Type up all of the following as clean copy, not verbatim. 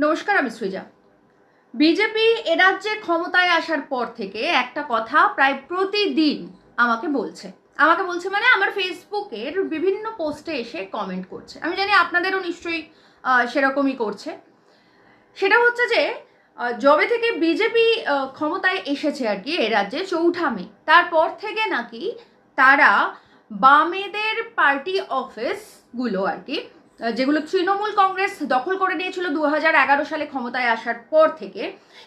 নমস্কার, আমি সৃজা। বিজেপি এ রাজ্যে ক্ষমতায় আসার পর থেকে একটা কথা প্রায় প্রতিদিন আমাকে বলছে। মানে আমার ফেসবুকের বিভিন্ন পোস্টে এসে কমেন্ট করছে। আমি জানি আপনাদেরও নিশ্চয়ই সেরকমই করছে। সেটা হচ্ছে যে যবে থেকে বিজেপি ক্ষমতায় এসেছে আর কি এ রাজ্যে 4 মে, তারপর থেকে নাকি তারা বামেদের পার্টি অফিসগুলো আর কি, যেগুলো তৃণমূল কংগ্রেস দখল করে নিয়েছিল 2011 সালে ক্ষমতায় আসার পর থেকে,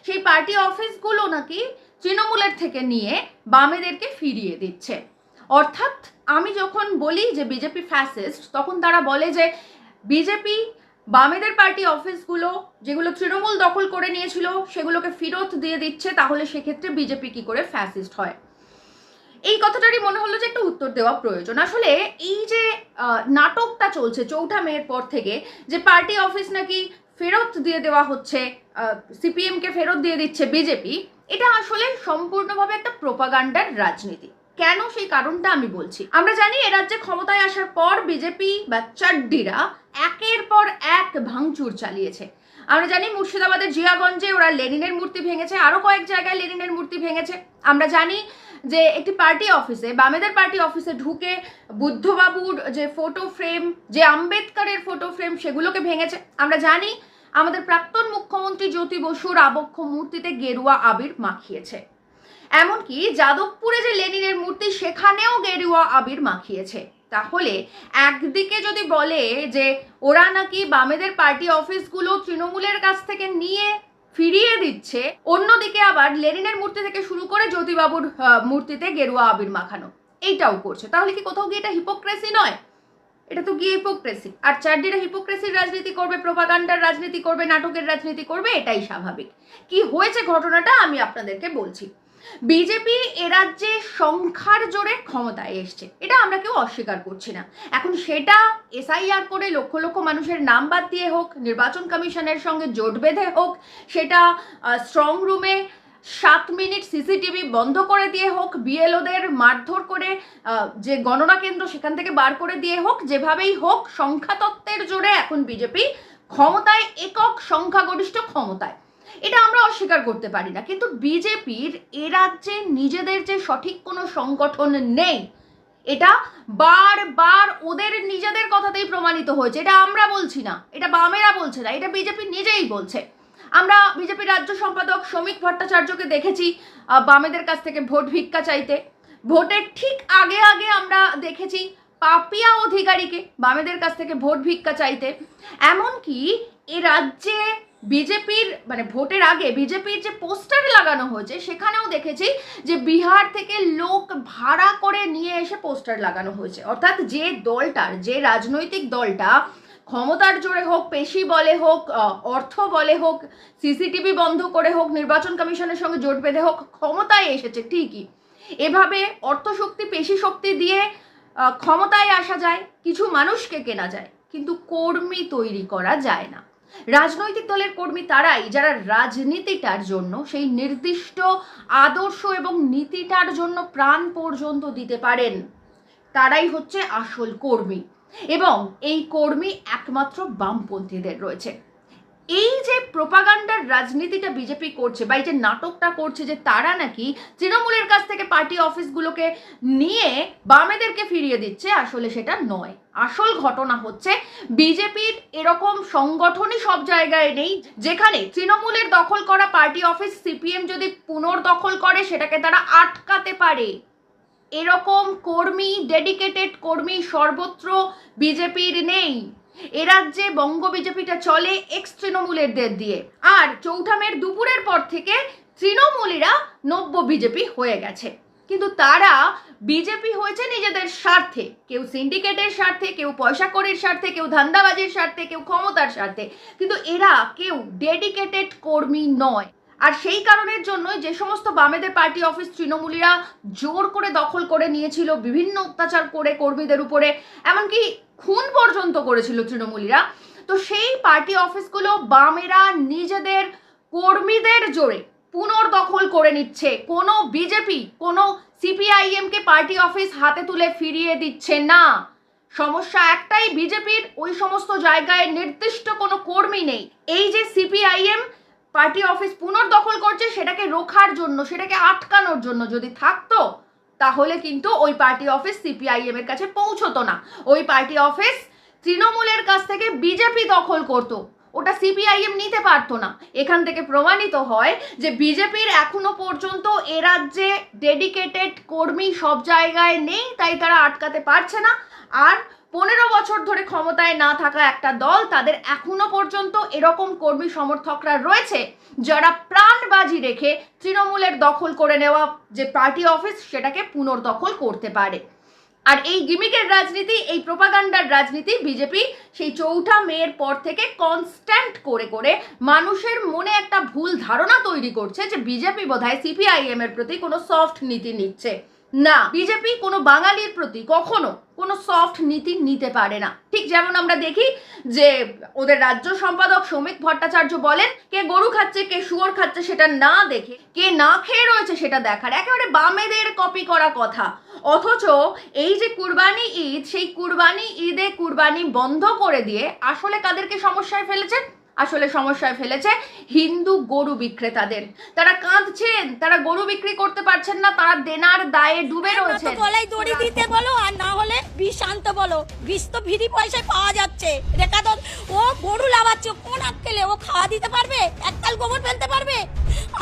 সেই পার্টি অফিসগুলো নাকি তৃণমূলের থেকে নিয়ে বামেদেরকে ফিরিয়ে দিচ্ছে। অর্থাৎ আমি যখন বলি যে বিজেপি ফ্যাসিস্ট, তখন তারা বলে যে বিজেপি বামেদের পার্টি অফিসগুলো যেগুলো তৃণমূল দখল করে নিয়েছিল সেগুলোকে ফেরত দিয়ে দিচ্ছে, তাহলে সেক্ষেত্রে বিজেপি কি করে ফ্যাসিস্ট হয়। এই কথাটারই মনে হলো যে একটা উত্তর দেওয়া প্রয়োজন। আসলে এই যে নাটকটা চলছে 4 মের পর থেকে, যে পার্টি অফিস নাকি ফেরত দিয়ে দেওয়া হচ্ছে, সিপিএমকে ফেরত দিয়ে দিচ্ছে বিজেপি, এটা আসলে সম্পূর্ণভাবে একটা প্রোপাগান্ডার রাজনীতি। কেন, সেই কারণটা আমি বলছি। আমরা জানি এ রাজ্যে ক্ষমতায় আসার পর বিজেপি বা চাড্ডিরা একের পর এক ভাঙচুর চালিয়েছে। আমরা জানি মুর্শিদাবাদের জিয়াগঞ্জে ওরা লেনিনের মূর্তি ভেঙেছে, আরো কয়েক জায়গায় লেনিনের মূর্তি ভেঙেছে। আমরা জানি যে একটি পার্টি অফিসে, বামেদের পার্টি অফিসে ঢুকে বুদ্ধবাবুর যে ফটো ফ্রেম, যে আম্বেদকরের ফটো ফ্রেম, সেগুলোকে ভেঙেছে। আমরা জানি আমাদের প্রাক্তন মুখ্যমন্ত্রী জ্যোতি বসুর আবক্ষ মূর্তিতে গেরুয়া আবির মাখিয়েছে। এমনকি যাদবপুরে যে লেনিনের মূর্তি, সেখানেও গেরুয়া আবির মাখিয়েছে। তাহলে একদিকে যদি বলে যে ওরা নাকি বামেদের পার্টি অফিসগুলো তৃণমূলের কাছ থেকে নিয়ে ফিরিয়ে দিচ্ছে, অন্যদিকে আবার লেনিনের মূর্তি থেকে শুরু করে জ্যোতিবাবুর মূর্তিতে গেরুয়া আবির মাখানো এইটাও করছে, তাহলে কি কোথাও গিয়ে এটা হিপোক্রেসি নয়? এটা তো গিয়ে হিপোক্রেসি। আর চারদিরা হিপোক্রেসির রাজনীতি করবে, প্রোপাগান্ডার রাজনীতি করবে, নাটকের রাজনীতি করবে, এটাই স্বাভাবিক। কি হয়েছে ঘটনাটা আমি আপনাদেরকে বলছি। বিজেপি এ রাজ্যে সংখ্যার জোরে ক্ষমতায় এসছে, এটা আমরা কেউ অস্বীকার করছি না। এখন সেটা এসআইআর করে লক্ষ লক্ষ মানুষের নাম বাদ দিয়ে হোক, নির্বাচন কমিশনের সঙ্গে জোট বেঁধে হোক, সেটা স্ট্রং রুমে 7 মিনিট সিসিটিভি বন্ধ করে দিয়ে হোক, বিএলওদের মারধর করে যে গণনা কেন্দ্র সেখান থেকে বার করে দিয়ে হোক, যেভাবেই হোক সংখ্যাতত্ত্বের জোরে এখন বিজেপি ক্ষমতায়, একক সংখ্যাগরিষ্ঠ ক্ষমতায়, এটা আমরা অস্বীকার করতে পারি না। কিন্তু বিজেপির এ রাজ্যে নিজেদের যে সঠিক কোনো সংগঠন নেই, এটা বারবার ওদের নিজেদের কথাতেই প্রমাণিত হয়েছে। এটা আমরা বলছি না, এটা বামেরা বলছে না, এটা বিজেপি নিজেই বলছে। আমরা বিজেপির রাজ্য সম্পাদক শ্রমিক ভট্টাচার্যকে দেখেছি বামেদের কাছ থেকে ভোট ভিক্ষা চাইতে। ভোটের ঠিক আগে আগে আমরা দেখেছি পাপিয়া অধিকারীকে বামেদের কাছ থেকে ভোট ভিক্ষা চাইতে। এমনকি এ রাজ্যে বিজেপির মানে ভোটের আগে বিজেপির যে পোস্টার লাগানো হয়েছে, সেখানেও দেখেছি যে বিহার থেকে লোক ভাড়া করে নিয়ে এসে পোস্টার লাগানো হয়েছে। অর্থাৎ যে দলটার, যে রাজনৈতিক দলটা ক্ষমতার জোরে হোক, পেশি বলে হোক, অর্থ বলে হোক, সিসিটিভি বন্ধ করে হোক, নির্বাচন কমিশনের সঙ্গে জোট বেঁধে হোক ক্ষমতায় এসেছে, ঠিকই এভাবে অর্থশক্তি, পেশি শক্তি দিয়ে ক্ষমতায় আসা যায়, কিছু মানুষকে কেনা যায়, কিন্তু কর্মী তৈরি করা যায় না। রাজনৈতিক দলের কর্মী তারাই যারা রাজনীতিটার জন্য, সেই নির্দিষ্ট আদর্শ এবং নীতিটার জন্য প্রাণ পর্যন্ত দিতে পারেন, তারাই হচ্ছে আসল কর্মী। এবং এই কর্মী একমাত্র বামপন্থীদের রয়েছে। এই যে প্রোপাগান্ডার রাজনীতিটা বিজেপি করছে, বা এই যে নাটকটা করছে যে তারা নাকি তৃণমূলের কাছ থেকে পার্টি অফিসগুলোকে নিয়ে বামেদেরকে ফিরিয়ে দিচ্ছে, আসলে সেটা নয়। আসল ঘটনা হচ্ছে বিজেপির এরকম সংগঠনই সব জায়গায় নেই যেখানে তৃণমূলের দখল করা পার্টি অফিস সিপিএম যদি পুনর্দখল করে সেটাকে তারা আটকাতে পারে। এরকম কর্মী, ডেডিকেটেড কর্মী সর্বত্র বিজেপির নেই। এ রাজ্যে বঙ্গ বিজেপিটা চলে এক্স তৃণমূলেরদের দিয়ে। আর 4 মের দুপুরের পর থেকে তৃণমূলীরা নব্য বিজেপি হয়ে গেছে। কিন্তু তারা বিজেপি হয়েছে নিজেদের স্বার্থে, কেউ সিন্ডিকেটের স্বার্থে, কেউ পয়সা কড়ির স্বার্থে, কেউ ধান্দাবাজির স্বার্থে, কেউ ক্ষমতার স্বার্থে, কিন্তু এরা কেউ ডেডিকেটেড কর্মী নয়। আর সেই কারণের জন্যই যে সমস্ত বামেদের পার্টি অফিস তৃণমূলীরা জোর করে দখল করে নিয়েছিল, বিভিন্ন অত্যাচার করে কর্মীদের উপরে, এমনকি খুন পর্যন্ত করেছিল তৃণমূলীরা, তো সেই পার্টি অফিসগুলো বামেরা নিজেদের কর্মীদের জোরে পুনর্দখল করে নিচ্ছে। কোনো বিজেপি, কোনো সিপিআইএমকে পার্টি অফিস হাতে তুলে ফিরিয়ে দিচ্ছে না। সমস্যা একটাই, বিজেপির ওই সমস্ত জায়গায় নির্দিষ্ট কোনো কর্মী নেই। এই যে সিপিআইএম পার্টি অফিস পুনর্দখল করছে, সেটাকে রোখার জন্য, সেটাকে আটকানোর জন্য যদি থাকতো, তাহলে কিন্তু ওই পার্টি অফিস সিপিআইএম এর কাছে পৌঁছতো না। ওই পার্টি অফিস তৃণমূলের কাছ থেকে বিজেপি দখল করতো, ওটা সিপিআইএম নিতে পারতো না। এখান থেকে প্রমাণিত হয় যে বিজেপির এখনো পর্যন্ত এ রাজ্যে ডেডিকেটেড কর্মী সব জায়গায় নেই, তাই তারা আটকাতে পারছে না। আর 15 বছর ধরে ক্ষমতায় না থাকা একটা দল, তাদের এখনো পর্যন্ত এরকম কর্মী সমর্থকরা রয়েছে যারা প্রাণবাজি রেখে তৃণমূলের দখল করে নেওয়া যে পার্টি অফিস, সেটাকে পুনর্দখল করতে পারে। আর এই গিমিকের রাজনীতি, এই প্রোপাগান্ডার রাজনীতি বিজেপি সেই 4 মের পর থেকে কনস্ট্যান্ট করে করে মানুষের মনে একটা ভুল ধারণা তৈরি করছে যে বিজেপি বোধহয় সিপিআইএম এর প্রতি কোনো সফট নীতি নিচ্ছে। না, বিজেপি কোনো বাঙালির প্রতি কখনো কোনো সফট নীতি নিতে পারে না। ঠিক যেমন আমরা দেখি যে ওদের রাজ্য সম্পাদক শ্রমিক ভট্টাচার্য বলেন, কে গরু খাচ্ছে কে শুয়োর খাচ্ছে সেটা না দেখে কে না খেয়ে রয়েছে সেটা দেখার, একেবারে বামেদের কপি করা কথা। অথচ এই যে কুরবানি ঈদ, সেই কুরবানি ঈদে কুরবানি বন্ধ করে দিয়ে আসলে কাদেরকে সমস্যায় ফেলেছে? আসলে সমস্যায় ফেলেছে হিন্দু গরু বিক্রেতাদের। তারা কাঁদছেন, তারা গরু বিক্রি করতে পারছেন না, তারা দেনার দায়ে ডুবে রয়েছে। গলায় দড়ি দিতে বলো, আর না হলে বিষ আনতে বলো। বিষ তো ফ্রি পয়সায় পাওয়া যাচ্ছে। রেখা তো ও গরু লাগাচ্ছে, কোন আক্কেলে ও খাওয়া দিতে পারবে? এককাল গোবর ফেলতে পারবে?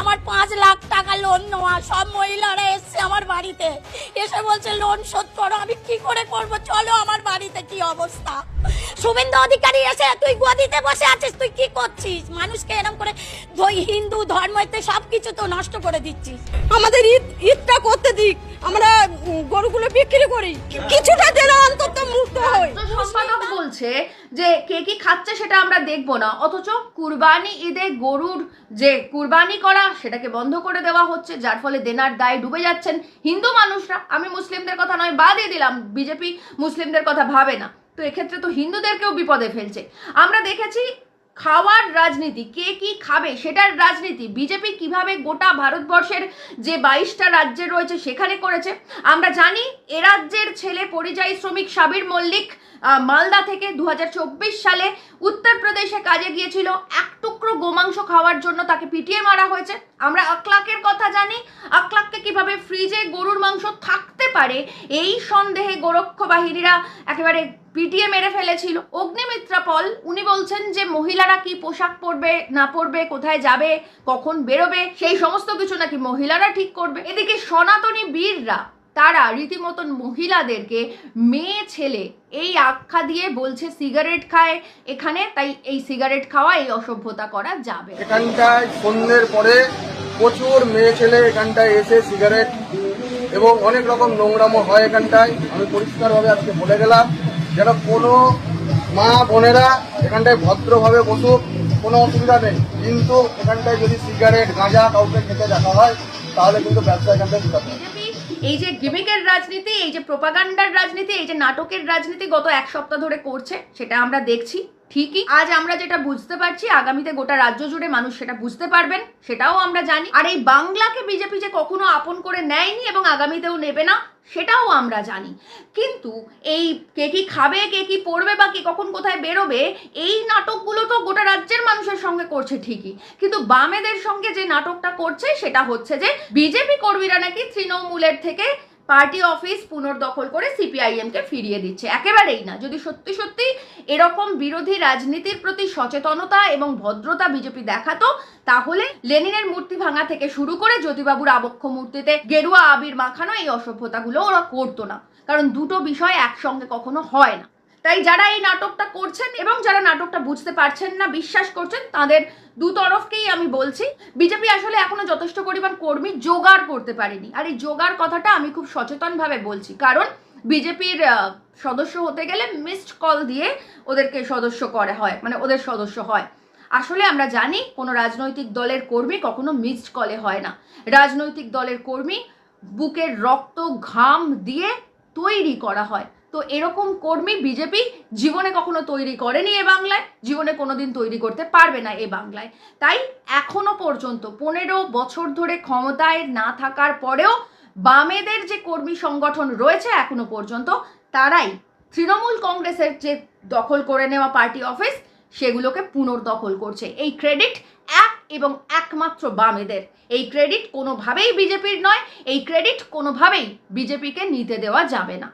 আমার 5 লাখ টাকা লোন নেওয়া, সব মহিলারা এসছে আমার বাড়িতে, এসে বলছে লোন শোধ করো। আমি কি করে করব? চলো আমার বাড়িতে কি অবস্থা। শুভেন্দু অধিকারী এসে, তুই গদিতে বসে আছিস, তুই কি করছিস? মানুষকে এরকম করে হিন্দু ধর্মতে সবকিছু তো নষ্ট করে দিচ্ছিস। আমাদের ঈদটা করতে দিক, আমরা গরুগুলো বিক্রি করি, কিছুটা যেন অন্তত মুক্ত হয়। সম্পাদক বলছে যে কে কি খাচ্ছে সেটা আমরা দেখবো না, অথচ কুরবানি ঈদে গরুর যে কুরবানি করা সেটাকে বন্ধ করে দেওয়া হচ্ছে, যার ফলে দেনার দায়ে ডুবে যাচ্ছেন হিন্দু মানুষরা। আমি মুসলিমদের কথা নয় বাদই দিলাম, বিজেপি মুসলিমদের কথা ভাবে না, তো এক্ষেত্রে তো হিন্দুদেরকেও বিপদে ফেলছে। আমরা দেখেছি খাওয়ার রাজনীতি, কে কি খাবে সেটার রাজনীতি বিজেপি কিভাবে গোটা ভারতবর্ষের যে 22টা রাজ্যে রয়েছে সেখানে করেছে। আমরা জানি এ রাজ্যের ছেলে পরিযায়ী শ্রমিক সাবির মল্লিক মালদা থেকে 2024 সালে উত্তরপ্রদেশে কাজে গিয়েছিল, এক টুকরো গোমাংস খাওয়ার জন্য তাকে পিটিয়ে মারা হয়েছে। আমরা আকলাকের কথা জানি, আকলাককে কিভাবে ফ্রিজে গরুর মাংস থাকতে পারে এই সন্দেহে গোরক্ষ বাহিনীরা একেবারে পিটিয়ে মেরে ফেলেছিল। অগ্নিমিত্রা পল উনি বলছেন যে মহিলারা কি পোশাক পরবে না পরবে, কোথায় যাবে, কখন বেরোবে, সেই সমস্ত কিছু নাকি মহিলারা ঠিক করবে। এদিকে সনাতনী বীররা তারা রীতিমতন মহিলাদেরকে মেয়ে ছেলে এই আখ্যা দিয়ে বলছে সিগারেট খায় এখানে, তাই এই সিগারেট খাওয়া, এই অসভ্যতা করা যাবে। এখানটায় সন্ধ্যের পরে প্রচুর মেয়ে ছেলে এখানটায় এসে সিগারেট এবং অনেক রকম নোংরামো হয় এখানটায়। আমি পরিষ্কারভাবে আজকে বলে গেলাম যেন কোনো মা বোনেরা এখানটায় ভদ্রভাবে বসুক, কোনো অসুবিধা নেই, কিন্তু এখানটায় যদি সিগারেট গাঁজা কাউকে খেতে দেখা হয় তাহলে কিন্তু ব্যবসা এখানটায় ঢুকাতে হবে। এই যে গিমিকের রাজনীতি, এই যে প্রোপাগান্ডার রাজনীতি, এই যে নাটকের রাজনীতি গত 1 সপ্তাহ ধরে করছে, সেটা আমরা দেখছি। ঠিকই, আজ আমরা যেটা বুঝতে পারছি আগামীতে গোটা রাজ্য জুড়ে মানুষ সেটা বুঝতে পারবেন, সেটাও আমরা জানি। আর এই বাংলাকে বিজেপি যে কখনো আপন করে নেয়নি এবং আগামীতেও নেবে না, সেটাও আমরা জানি। কিন্তু এই কে কি খাবে, কে কি পড়বে বা কে কখন কোথায় বেরোবে, এই নাটকগুলো তো গোটা রাজ্যের মানুষের সঙ্গে করছে ঠিকই, কিন্তু বামেদের সঙ্গে যে নাটকটা করছে সেটা হচ্ছে যে বিজেপি কর্মীরা নাকি তৃণমূলের থেকে পার্টি অফিস পুনর্দখল করে সিপিআইএমকে ফিরিয়ে দিচ্ছে। একেবারেই না। যদি সত্যি সত্যি এরকম বিরোধী রাজনীতির প্রতি সচেতনতা এবং ভদ্রতা বিজেপি দেখাতো, তাহলে লেনিনের মূর্তি ভাঙা থেকে শুরু করে জ্যোতিবাবুর আবক্ষ মূর্তিতে গেরুয়া আবির মাখানো এই অসভ্যতাগুলো ওরা করতো না, কারণ দুটো বিষয় একসঙ্গে কখনো হয় না। তাই যারা এই নাটকটা করছেন এবং যারা নাটকটা বুঝতে পারছেন না, বিশ্বাস করছেন, তাদের দুতরফকেই আমি বলছি বিজেপি আসলে এখনো যথেষ্ট পরিমাণ কর্মী জোগাড় করতে পারেনি। আর এই জোগাড় কথাটা আমি খুব সচেতনভাবে বলছি, কারণ বিজেপির সদস্য হতে গেলে মিসড কল দিয়ে ওদেরকে সদস্য করা হয়, মানে ওদের সদস্য হয়। আসলে আমরা জানি কোনো রাজনৈতিক দলের কর্মী কখনো মিসড কলে হয় না। রাজনৈতিক দলের কর্মী বুকের রক্ত ঘাম দিয়ে তৈরি করা হয়। তো এরকম কর্মী বিজেপি জীবনে কখনো তৈরি করেনি এ বাংলায়, জীবনে কোনোদিন তৈরি করতে পারবে না এ বাংলায়। তাই এখনো পর্যন্ত 15 বছর ধরে ক্ষমতায় না থাকার পরেও বামেদের যে কর্মী সংগঠন রয়েছে এখনো পর্যন্ত, তারাই তৃণমূল কংগ্রেসের যে দখল করে নেওয়া পার্টি অফিস সেগুলোকে পুনর্দখল করছে। এই ক্রেডিট এক এবং একমাত্র বামেদের। এই ক্রেডিট কোনোভাবেই বিজেপির নয়, এই ক্রেডিট কোনোভাবেই বিজেপিকে নিতে দেওয়া যাবে না।